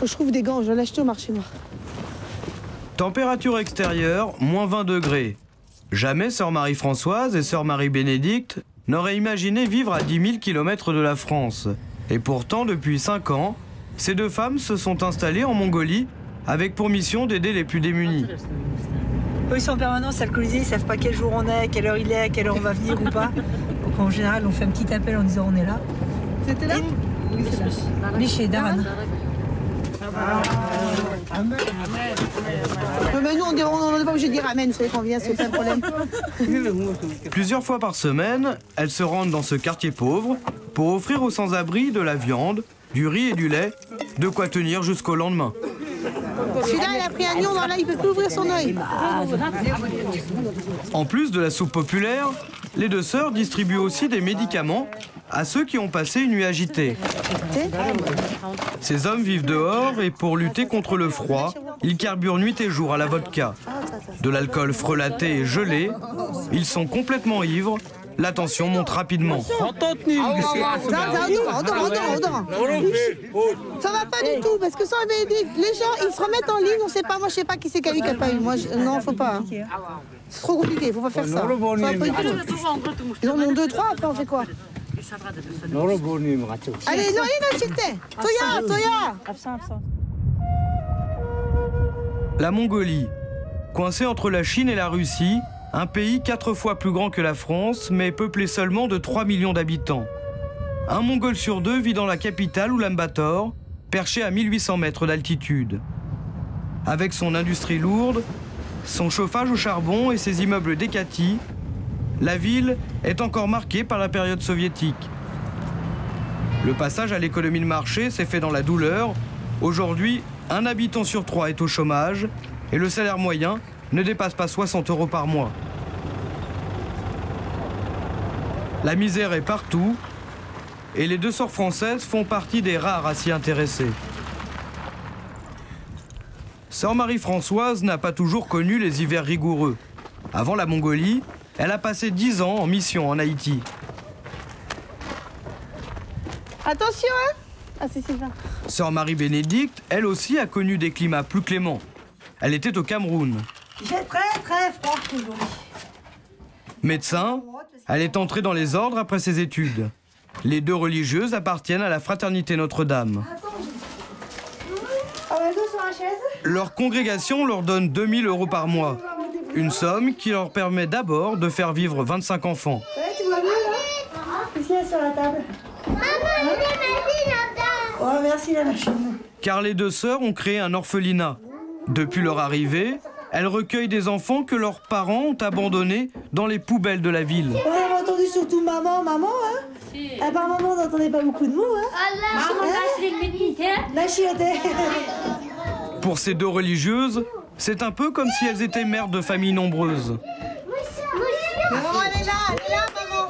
Faut que je trouve des gants, je vais l'acheter au marché noir. Température extérieure, moins 20 degrés. Jamais sœur Marie-Françoise et sœur Marie-Bénédicte n'auraient imaginé vivre à 10 000 km de la France. Et pourtant, depuis 5 ans, ces deux femmes se sont installées en Mongolie avec pour mission d'aider les plus démunis. Eux, ils sont en permanence alcoolisés, ils savent pas quel jour on est, quelle heure il est, à quelle heure on va venir ou pas. Donc en général, on fait un petit appel en disant on est là. C'était là? Oui, c'est là. Biché, Daran. Mais nous, on n'est pas obligé de dire amen, vous savez qu'on vient, c'est pas un problème. Plusieurs fois par semaine, elles se rendent dans ce quartier pauvre pour offrir aux sans-abri de la viande, du riz et du lait, de quoi tenir jusqu'au lendemain. Celui-là, il a pris un lion, là, il peut plus ouvrir son œil. En plus de la soupe populaire, les deux sœurs distribuent aussi des médicaments à ceux qui ont passé une nuit agitée. Ces hommes vivent dehors et pour lutter contre le froid, ils carburent nuit et jour à la vodka. De l'alcool frelaté et gelé, ils sont complètement ivres. La tension monte rapidement. Ça va pas du tout, parce que sans Bénédicte, les gens, ils se remettent en ligne, on sait pas, moi je sais pas qui c'est qui a eu, qui a pas eu. Moi, non, faut pas. Hein. C'est trop compliqué, faut pas faire ça. Ça va pas du tout. Ils en ont 2, 3, après on fait quoi? Allez, non, Toya. La Mongolie, coincée entre la Chine et la Russie, un pays 4 fois plus grand que la France, mais peuplé seulement de 3 millions d'habitants. Un Mongol sur 2 vit dans la capitale Oulan-Bator, perché à 1800 mètres d'altitude. Avec son industrie lourde, son chauffage au charbon et ses immeubles décatis, la ville est encore marquée par la période soviétique. Le passage à l'économie de marché s'est fait dans la douleur. Aujourd'hui, un habitant sur 3 est au chômage et le salaire moyen ne dépasse pas 60 € par mois. La misère est partout et les deux sœurs françaises font partie des rares à s'y intéresser. Sœur Marie-Françoise n'a pas toujours connu les hivers rigoureux. Avant la Mongolie, elle a passé 10 ans en mission en Haïti. Attention, hein? Ah, c'est Sylvain. Sœur Marie-Bénédicte, elle aussi, a connu des climats plus cléments. Elle était au Cameroun. J'ai très froid aujourd'hui. Médecin, elle est entrée dans les ordres après ses études. Les deux religieuses appartiennent à la Fraternité Notre-Dame. Leur congrégation leur donne 2 000 € par mois. Une somme qui leur permet d'abord de faire vivre 25 enfants. Tu vois bien là? Qu'est-ce qu'il y a sur la table? Oh, merci la machine. Car les deux sœurs ont créé un orphelinat. Depuis leur arrivée, elles recueillent des enfants que leurs parents ont abandonnés dans les poubelles de la ville. Vous avez entendu surtout maman, hein? À part maman, on n'entendait pas beaucoup de mots, hein? La chiotte. Pour ces deux religieuses, c'est un peu comme si elles étaient mères de familles nombreuses. Maman, elle est là, maman.